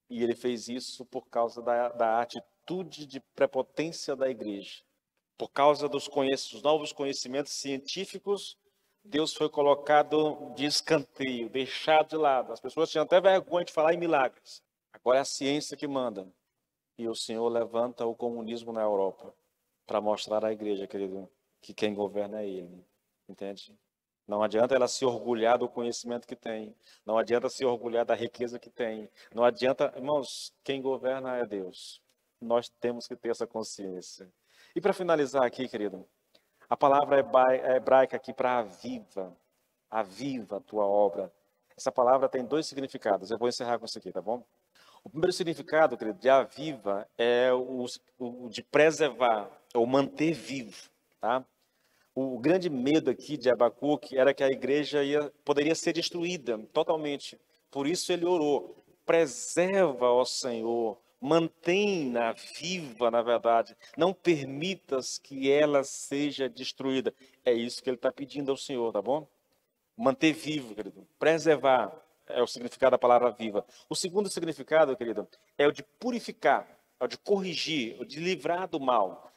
[SPEAKER 1] E ele fez isso por causa da atitude de prepotência da igreja. Por causa dos novos conhecimentos científicos, Deus foi colocado de escanteio, deixado de lado. As pessoas tinham até vergonha de falar em milagres. Agora é a ciência que manda. E o Senhor levanta o comunismo na Europa para mostrar à igreja, querido, que quem governa é Ele. Entende? Não adianta ela se orgulhar do conhecimento que tem. Não adianta se orgulhar da riqueza que tem. Não adianta, irmãos, quem governa é Deus. Nós temos que ter essa consciência. E para finalizar aqui, querido, a palavra hebraica aqui para aviva a tua obra. Essa palavra tem dois significados. Eu vou encerrar com isso aqui, tá bom? O primeiro significado, querido, de aviva é o de preservar, ou manter vivo, tá? O grande medo aqui de Abacuque era que a igreja poderia ser destruída totalmente. Por isso ele orou, preserva, ó Senhor, mantém-na viva, na verdade. Não permitas que ela seja destruída. É isso que ele está pedindo ao Senhor, tá bom? Manter vivo, querido. Preservar é o significado da palavra viva. O segundo significado, querido, é o de purificar, é o de corrigir, é o de livrar do mal.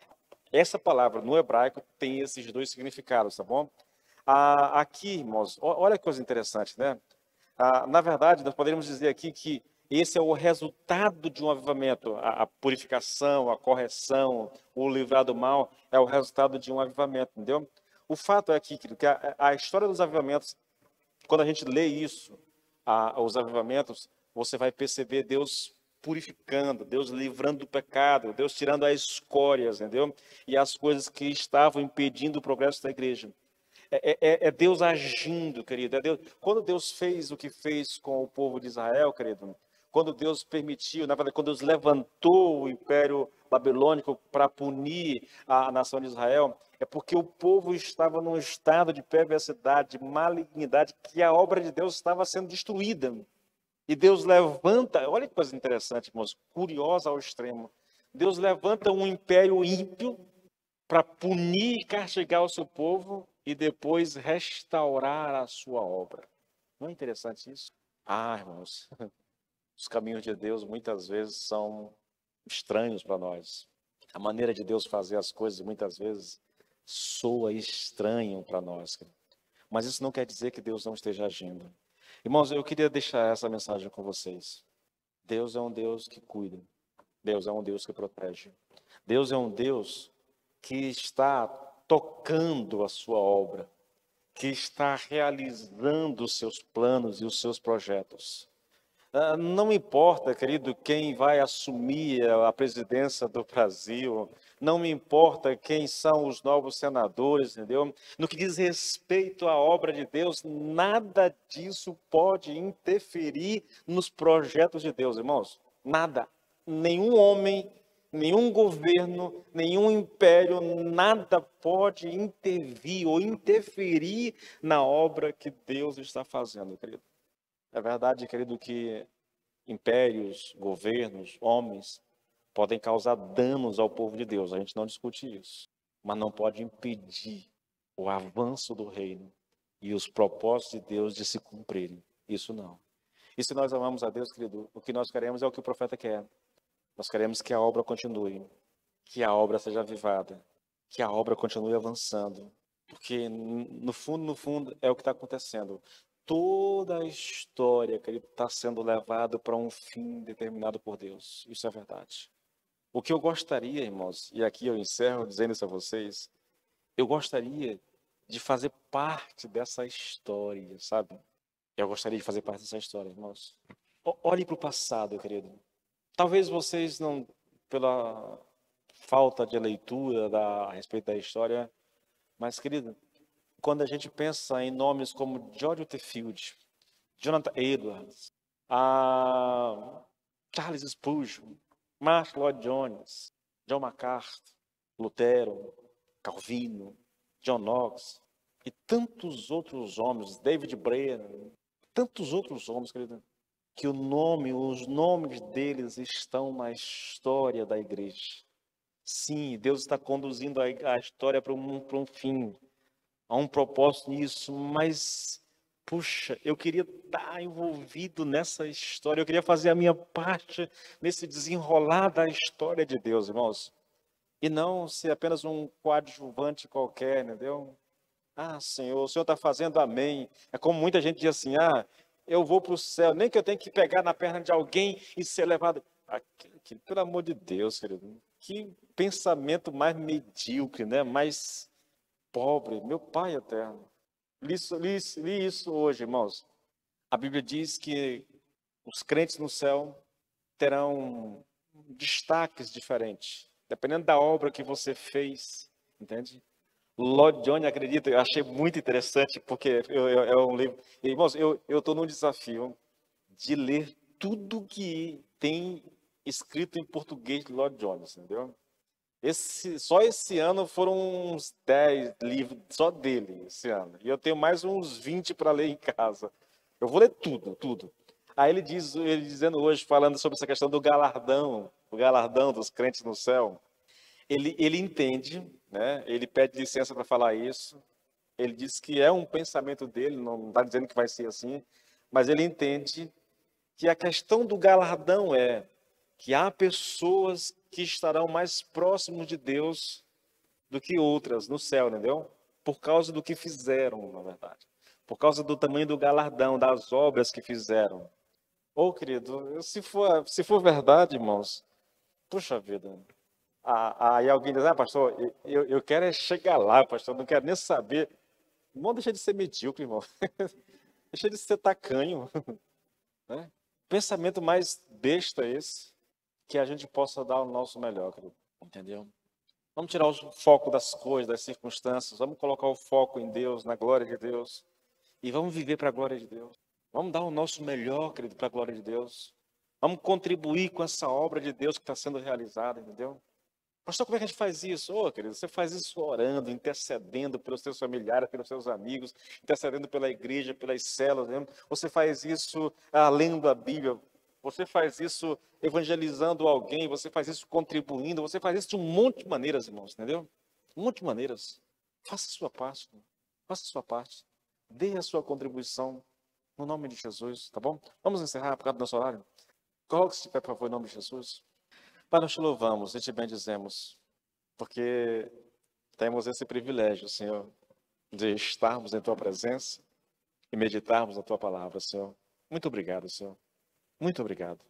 [SPEAKER 1] Essa palavra no hebraico tem esses dois significados, tá bom? Aqui, irmãos, olha que coisa interessante, né? Na verdade, nós poderíamos dizer aqui que esse é o resultado de um avivamento. A purificação, a correção, o livrar do mal é o resultado de um avivamento, entendeu? O fato é aqui, querido, que a história dos avivamentos, quando a gente lê isso, os avivamentos, você vai perceber Deus purificando, Deus livrando do pecado, Deus tirando as escórias, entendeu? E as coisas que estavam impedindo o progresso da igreja. É Deus agindo, querido. Quando Deus fez o que fez com o povo de Israel, querido, quando Deus permitiu, na verdade, quando Deus levantou o império babilônico para punir a nação de Israel, é porque o povo estava num estado de perversidade, de malignidade, que a obra de Deus estava sendo destruída. E Deus levanta, olha que coisa interessante, irmãos, curiosa ao extremo. Deus levanta um império ímpio para punir e castigar o seu povo e depois restaurar a sua obra. Não é interessante isso? Ah, irmãos, os caminhos de Deus muitas vezes são estranhos para nós. A maneira de Deus fazer as coisas muitas vezes soa estranho para nós. Mas isso não quer dizer que Deus não esteja agindo. Irmãos, eu queria deixar essa mensagem com vocês. Deus é um Deus que cuida. Deus é um Deus que protege. Deus é um Deus que está tocando a sua obra, que está realizando os seus planos e os seus projetos. Não importa, querido, quem vai assumir a presidência do Brasil, não me importa quem são os novos senadores, entendeu? No que diz respeito à obra de Deus, nada disso pode interferir nos projetos de Deus, irmãos. Nada. Nenhum homem, nenhum governo, nenhum império, nada pode intervir ou interferir na obra que Deus está fazendo, querido. É verdade, querido, que impérios, governos, homens podem causar danos ao povo de Deus. A gente não discute isso. Mas não pode impedir o avanço do reino e os propósitos de Deus de se cumprirem. Isso não. E se nós amamos a Deus, querido, o que nós queremos é o que o profeta quer. Nós queremos que a obra continue, que a obra seja avivada, que a obra continue avançando. Porque, no fundo, é o que está acontecendo. Toda a história, querido, está sendo levada para um fim determinado por Deus. Isso é verdade. O que eu gostaria, irmãos, e aqui eu encerro dizendo isso a vocês, eu gostaria de fazer parte dessa história, sabe? Eu gostaria de fazer parte dessa história, irmãos. Olhe para o passado, querido. Talvez vocês não, pela falta de leitura a respeito da história, mas, querido, quando a gente pensa em nomes como George Whitefield, Jonathan Edwards, Charles Spurgeon, Martyn Lloyd-Jones, John MacArthur, Lutero, Calvino, John Knox e tantos outros homens, David Brennan, tantos outros homens, querido, que os nomes deles estão na história da igreja. Sim, Deus está conduzindo a história para um fim. Há um propósito nisso, mas, puxa, eu queria estar envolvido nessa história, eu queria fazer a minha parte nesse desenrolar da história de Deus, irmãos. E não ser apenas um coadjuvante qualquer, entendeu? Ah, Senhor, o Senhor está fazendo, amém. É como muita gente diz assim, eu vou para o céu, nem que eu tenha que pegar na perna de alguém e ser levado. Pelo amor de Deus, querido, que pensamento mais medíocre, né? Mais pobre, meu Pai eterno. Li isso hoje, irmãos. A Bíblia diz que os crentes no céu terão destaques diferentes, dependendo da obra que você fez, entende? Lloyd Jones, acredita, eu achei muito interessante, porque é um livro. Irmãos, eu estou num desafio de ler tudo que tem escrito em português de Lloyd Jones, entendeu? Só esse ano foram uns 10 livros só dele, esse ano. E eu tenho mais uns 20 para ler em casa. Eu vou ler tudo, tudo. Aí ele dizendo hoje, falando sobre essa questão do galardão, o galardão dos crentes no céu. Ele entende, né? Ele pede licença para falar isso. Ele diz que é um pensamento dele, não está dizendo que vai ser assim, mas ele entende que a questão do galardão é que há pessoas que estarão mais próximos de Deus do que outras no céu, entendeu? Por causa do que fizeram, na verdade. Por causa do tamanho do galardão, das obras que fizeram. Ô, querido, se for verdade, irmãos, puxa vida. Aí alguém diz, pastor, eu quero é chegar lá, pastor, não quero nem saber. Irmão, deixa de ser medíocre, irmão. Deixa de ser tacanho. Né? Pensamento mais besta esse, que a gente possa dar o nosso melhor, querido. Entendeu? Vamos tirar o foco das coisas, das circunstâncias, vamos colocar o foco em Deus, na glória de Deus, e vamos viver para a glória de Deus. Vamos dar o nosso melhor, querido, para a glória de Deus. Vamos contribuir com essa obra de Deus que está sendo realizada, entendeu? Pastor, como é que a gente faz isso? Querido, você faz isso orando, intercedendo pelos seus familiares, pelos seus amigos, intercedendo pela igreja, pelas células. Né? Você faz isso lendo a Bíblia. Você faz isso evangelizando alguém. Você faz isso contribuindo. Você faz isso de um monte de maneiras, irmãos, entendeu? Um monte de maneiras. Faça a sua parte. Faça a sua parte. Dê a sua contribuição no nome de Jesus, tá bom? Vamos encerrar por causa do nosso horário? Coloque-se de pé, por favor, em nome de Jesus. Pai, nós te louvamos e te bendizemos, porque temos esse privilégio, Senhor, de estarmos em Tua presença e meditarmos na Tua palavra, Senhor. Muito obrigado, Senhor. Muito obrigado.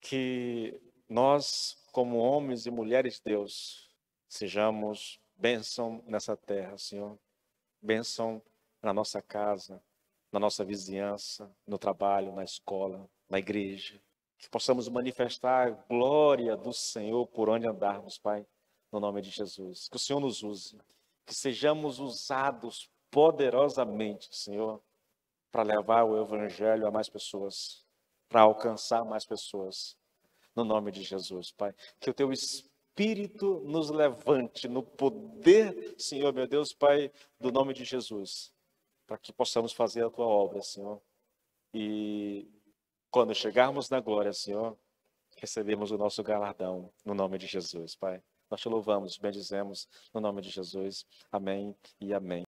[SPEAKER 1] Que nós, como homens e mulheres de Deus, sejamos bênção nessa terra, Senhor. Bênção na nossa casa, na nossa vizinhança, no trabalho, na escola, na igreja. Que possamos manifestar a glória do Senhor por onde andarmos, Pai, no nome de Jesus. Que o Senhor nos use. Que sejamos usados poderosamente, Senhor, para levar o Evangelho a mais pessoas, para alcançar mais pessoas, no nome de Jesus, Pai. Que o Teu Espírito nos levante no poder, Senhor, meu Deus, Pai, do nome de Jesus, para que possamos fazer a Tua obra, Senhor. E quando chegarmos na glória, Senhor, recebemos o nosso galardão, no nome de Jesus, Pai. Nós te louvamos, bendizemos, no nome de Jesus. Amém e amém.